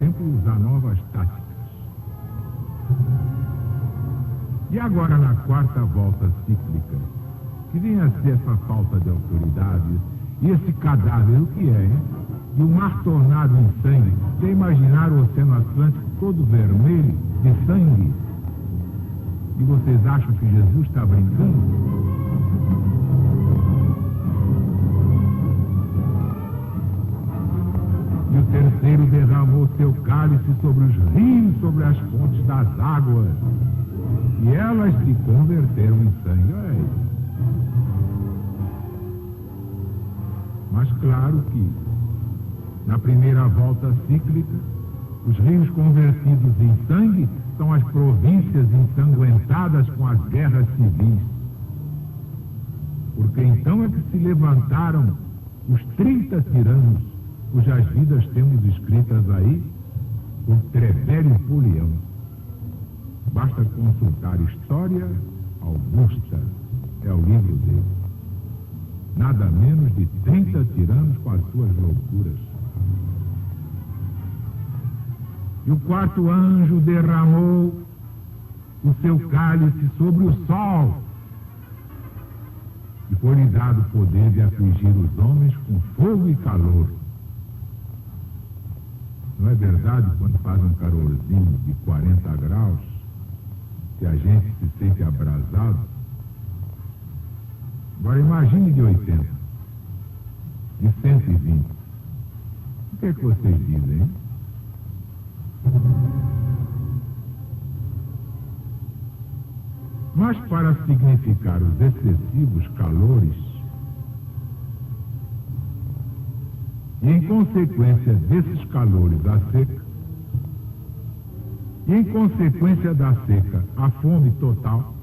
sempre usar novas táticas. E agora, na quarta volta cíclica, que vem a ser essa falta de autoridade, e esse cadáver, o que é, hein? E o mar tornado em sangue. Já imaginaram o Oceano Atlântico todo vermelho, de sangue? E vocês acham que Jesus está brincando? E o terceiro derramou seu cálice sobre os rios, sobre as fontes das águas. E elas se converteram em sangue. Olha aí. Mas claro que, na primeira volta cíclica, os rios convertidos em sangue são as províncias ensanguentadas com as guerras civis. Porque então é que se levantaram os 30 tiranos, cujas vidas temos escritas aí por Trevélio Polião. Basta consultar História Augusta, é o livro dele. Nada menos de 30 tiranos com as suas loucuras. E o quarto anjo derramou o seu cálice sobre o sol. E foi-lhe dado o poder de afligir os homens com fogo e calor. Não é verdade, quando faz um calorzinho de 40 graus, que a gente se sente abrasado? Agora imagine de 80, de 120. O que é que vocês dizem, hein? Mas para significar os excessivos calores, e em consequência desses calores a seca, e em consequência da seca a fome total,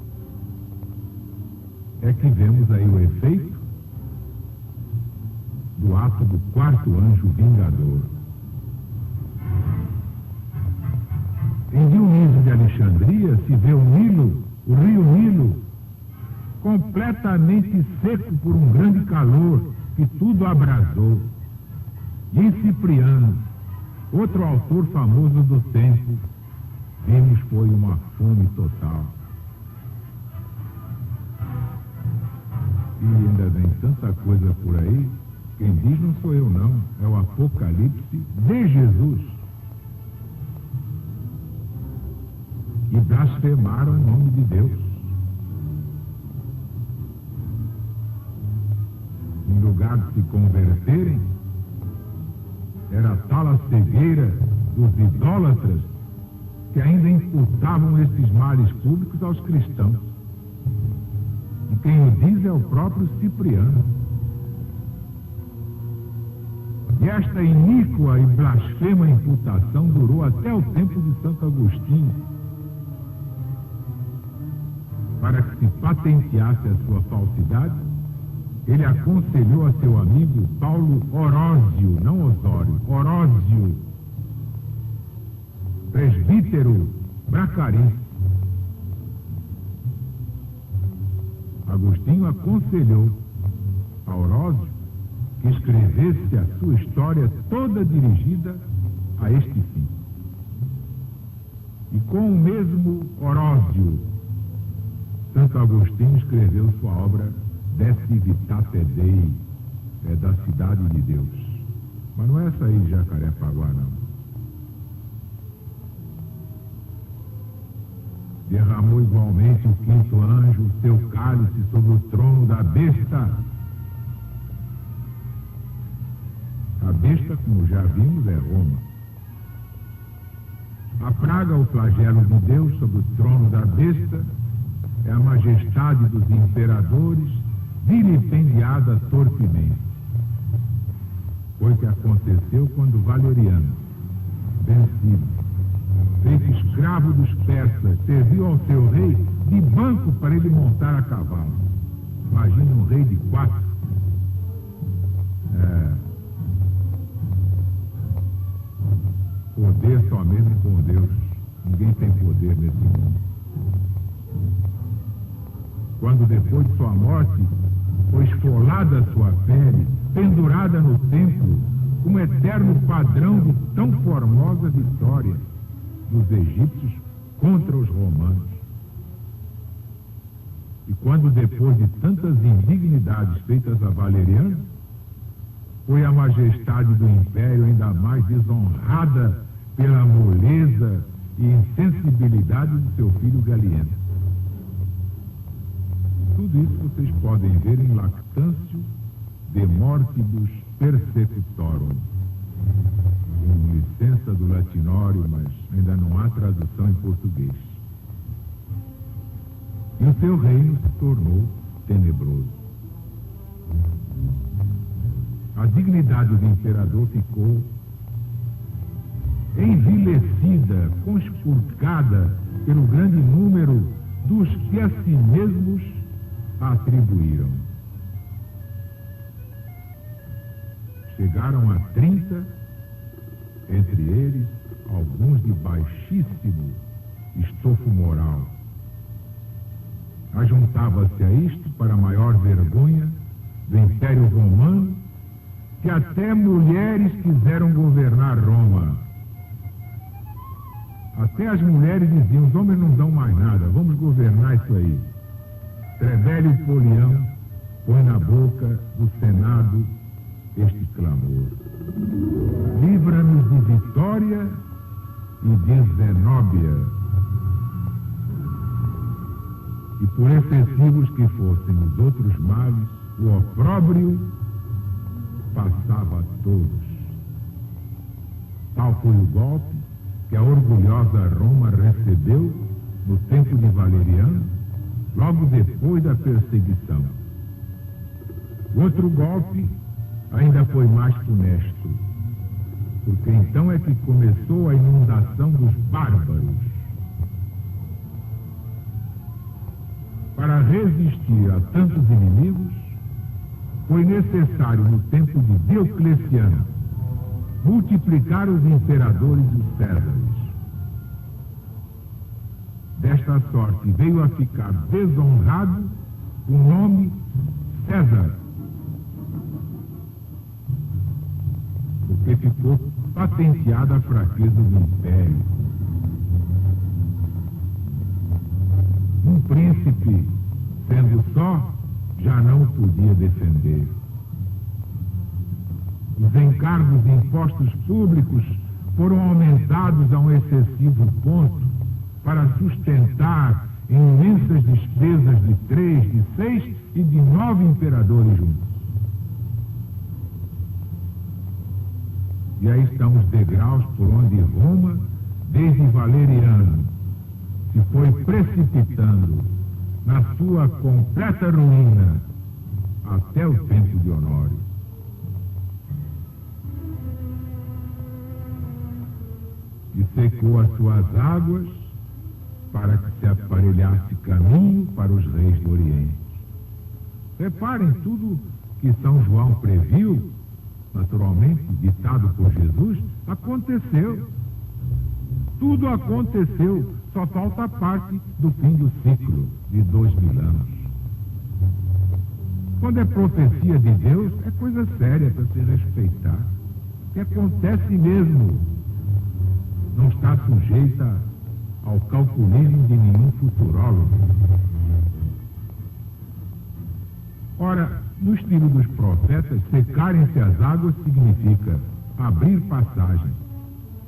é que vemos aí o efeito do ato do quarto anjo vingador. Em Dionísio de Alexandria se vê o Nilo, o rio Nilo, completamente seco por um grande calor que tudo abrasou. E em Cipriano, outro autor famoso do tempo, vimos foi uma fome total. E ainda vem tanta coisa por aí, quem diz não sou eu não, é o Apocalipse de Jesus. E blasfemaram o nome de Deus. Em lugar de se converterem, era tal a cegueira dos idólatras que ainda imputavam esses males públicos aos cristãos. E quem o diz é o próprio Cipriano. E esta iníqua e blasfema imputação durou até o tempo de Santo Agostinho, para que se patenteasse a sua falsidade. Ele aconselhou a seu amigo Paulo Orósio, não Osório, Orósio, presbítero bracarense. Agostinho aconselhou a Orósio que escrevesse a sua história toda dirigida a este fim. E com o mesmo Orósio, Santo Agostinho escreveu sua obra De Civitate Dei, da Cidade de Deus. Mas não é essa aí de Jacarepaguá, não. Derramou igualmente o quinto anjo o seu cálice sobre o trono da besta. A besta, como já vimos, é Roma. A praga, o flagelo de Deus sobre o trono da besta, é a majestade dos imperadores, vilipendiada torpemente. Foi o que aconteceu quando Valeriano, vencido, feito escravo dos persas, serviu ao seu rei de banco para ele montar a cavalo. Imagina um rei de 4. Poder somente com Deus. Ninguém tem poder nesse mundo. Quando depois de sua morte foi esfolada a sua pele, pendurada no templo, como eterno padrão de tão formosa vitória dos egípcios contra os romanos. E quando, depois de tantas indignidades feitas a Valeriano, foi a majestade do império ainda mais desonrada pela moleza e insensibilidade do seu filho Galieno. Tudo isso vocês podem ver em Lactâncio de Mortibus Persecutorum, com licença do latinório, mas ainda não há tradução em português. E o seu reino se tornou tenebroso. A dignidade do imperador ficou envilecida, conspurcada pelo grande número dos que a si mesmos atribuíram. Chegaram a 30, entre eles alguns de baixíssimo estofo moral. Ajuntava-se a isto, para maior vergonha do Império Romano, que até mulheres quiseram governar Roma. Até as mulheres diziam: os homens não dão mais nada, vamos governar isso aí. Trebélio Polião põe na boca do Senado este clamor: livra-nos de Vitória e de Zenóbia. E por excessivos que fossem os outros males, o opróbrio passava a todos. Tal foi o golpe que a orgulhosa Roma recebeu no tempo de Valeriano, logo depois da perseguição. O outro golpe ainda foi mais funesto, porque então é que começou a inundação dos bárbaros. Para resistir a tantos inimigos, foi necessário, no tempo de Diocleciano, multiplicar os imperadores e os césares. Desta sorte veio a ficar desonrado o nome César, porque ficou patenteada a fraqueza do império. Um príncipe, sendo só, já não podia defender. Os encargos de impostos públicos foram aumentados a um excessivo ponto para sustentar imensas despesas de 3, de 6 e de 9 imperadores juntos. E aí estão os degraus por onde Roma, desde Valeriano, se foi precipitando na sua completa ruína até o tempo de Honório. E secou as suas águas para que se aparelhasse caminho para os reis do Oriente. Reparem, tudo que São João previu, naturalmente, ditado por Jesus, aconteceu. Tudo aconteceu, só falta a parte do fim do ciclo de 2000 anos. Quando é profecia de Deus, é coisa séria para se respeitar. Que acontece mesmo. Não está sujeita ao calculismo de nenhum futurólogo. Ora, no estilo dos profetas, secarem-se as águas significa abrir passagem.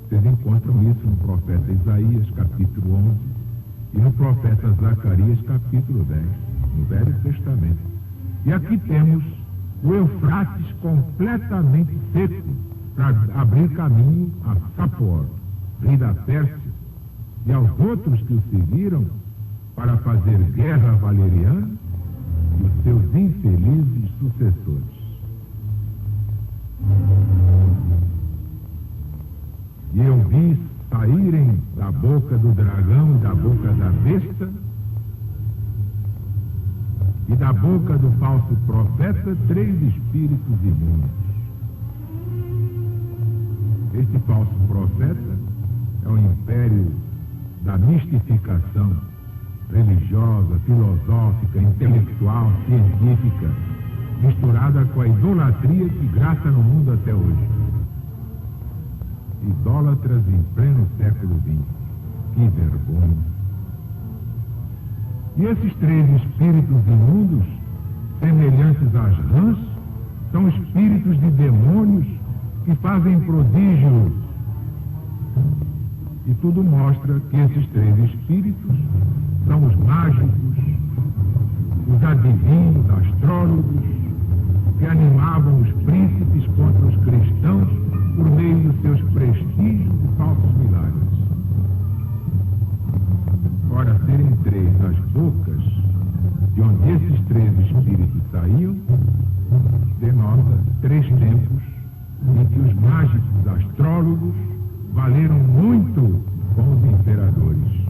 Vocês encontram isso no profeta Isaías, capítulo 11, e no profeta Zacarias, capítulo 10, no Velho Testamento. E aqui temos o Eufrates completamente seco para abrir caminho a Sapor, rei da Pérsia, e aos outros que o seguiram para fazer guerra a Valeriano e os seus infelizes sucessores. E eu vi saírem da boca do dragão e da boca da besta e da boca do falso profeta 3 espíritos imundos. Este falso profeta é o império da mistificação religiosa, filosófica, intelectual, científica, misturada com a idolatria que graça no mundo até hoje. idólatras em pleno século XX. Que vergonha! E esses 3 espíritos imundos, semelhantes às rãs, são espíritos de demônios que fazem prodígios. E tudo mostra que esses 3 espíritos são os mágicos, os adivinhos, astrólogos, que animavam os príncipes contra os cristãos por meio dos seus prestígios e falsos milagres. Ora, serem 3 as bocas de onde esses 3 espíritos saíam, denota 3 tempos em que os mágicos astrólogos valeram muito com os imperadores.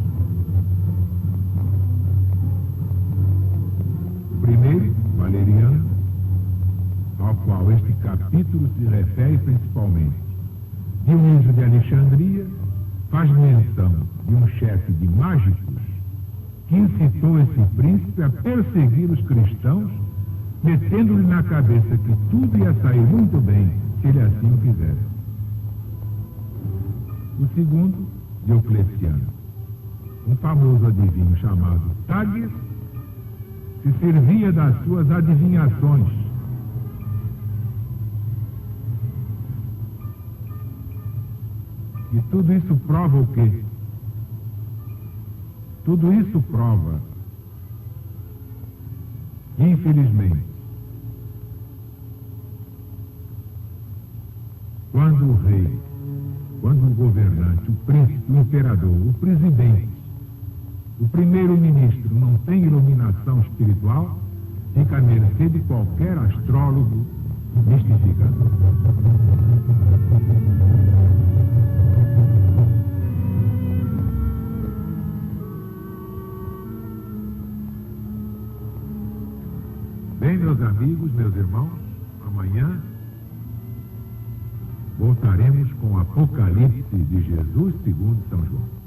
O primeiro, Valeriano, ao qual este capítulo se refere principalmente, Dionísio de Alexandria, faz menção de um chefe de mágicos que incitou esse príncipe a perseguir os cristãos, metendo-lhe na cabeça que tudo ia sair muito bem se ele assim o fizesse. O segundo, Diocleciano, um famoso adivinho chamado Tágias, se servia das suas adivinhações. E tudo isso prova o quê? Tudo isso prova, infelizmente, quando o rei, quando o governante, o príncipe, o imperador, o presidente, o primeiro-ministro não tem iluminação espiritual, fica à mercê de qualquer astrólogo mistificador. Bem, meus amigos, meus irmãos, amanhã voltaremos com o Apocalipse de Jesus segundo São João.